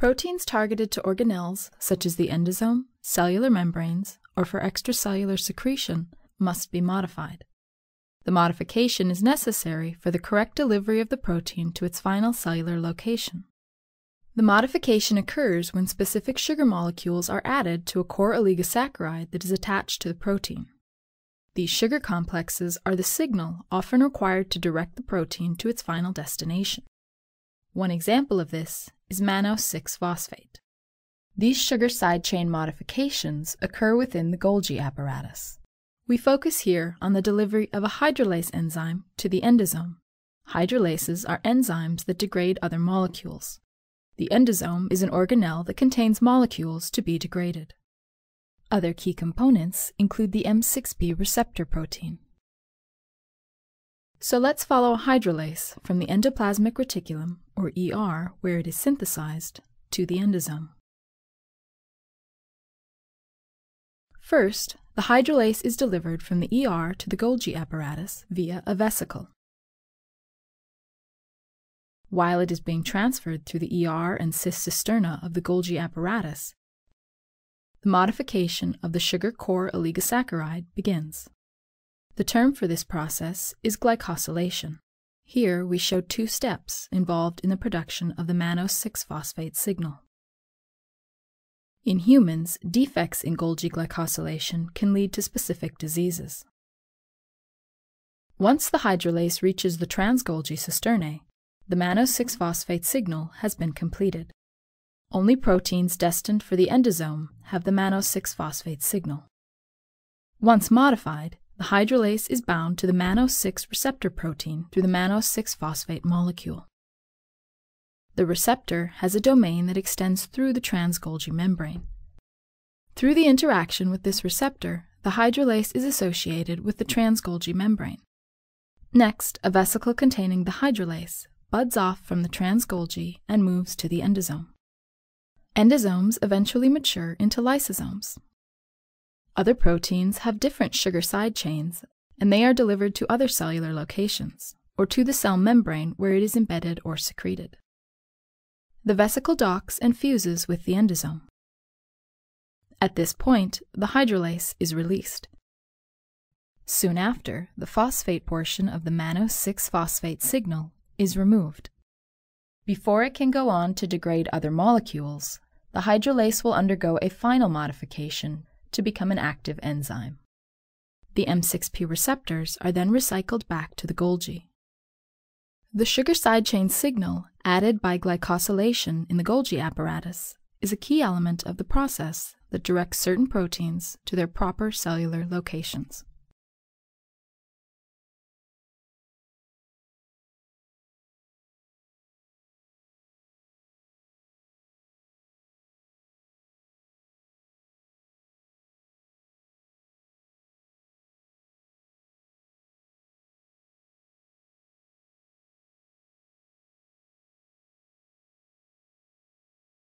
Proteins targeted to organelles, such as the endosome, cellular membranes, or for extracellular secretion, must be modified. The modification is necessary for the correct delivery of the protein to its final cellular location. The modification occurs when specific sugar molecules are added to a core oligosaccharide that is attached to the protein. These sugar complexes are the signal often required to direct the protein to its final destination. One example of this is mannose-6-phosphate. These sugar side chain modifications occur within the Golgi apparatus. We focus here on the delivery of a hydrolase enzyme to the endosome. Hydrolases are enzymes that degrade other molecules. The endosome is an organelle that contains molecules to be degraded. Other key components include the M6p receptor protein. So let's follow a hydrolase from the endoplasmic reticulum, or ER, where it is synthesized, to the endosome. First, the hydrolase is delivered from the ER to the Golgi apparatus via a vesicle. While it is being transferred through the ER and cis-cisterna of the Golgi apparatus, the modification of the sugar core oligosaccharide begins. The term for this process is glycosylation. Here we show two steps involved in the production of the mannose-6-phosphate signal. In humans, defects in Golgi glycosylation can lead to specific diseases. Once the hydrolase reaches the trans-Golgi cisternae, the mannose-6-phosphate signal has been completed. Only proteins destined for the endosome have the mannose-6-phosphate signal. Once modified, the hydrolase is bound to the mannose-6 receptor protein through the mannose-6-phosphate molecule. The receptor has a domain that extends through the trans-Golgi membrane. Through the interaction with this receptor, the hydrolase is associated with the trans-Golgi membrane. Next, a vesicle containing the hydrolase buds off from the trans-Golgi and moves to the endosome. Endosomes eventually mature into lysosomes. Other proteins have different sugar side chains, and they are delivered to other cellular locations, or to the cell membrane where it is embedded or secreted. The vesicle docks and fuses with the endosome. At this point, the hydrolase is released. Soon after, the phosphate portion of the mannose-6-phosphate signal is removed. Before it can go on to degrade other molecules, the hydrolase will undergo a final modification to become an active enzyme. The M6p receptors are then recycled back to the Golgi. The sugar side chain signal added by glycosylation in the Golgi apparatus is a key element of the process that directs certain proteins to their proper cellular locations.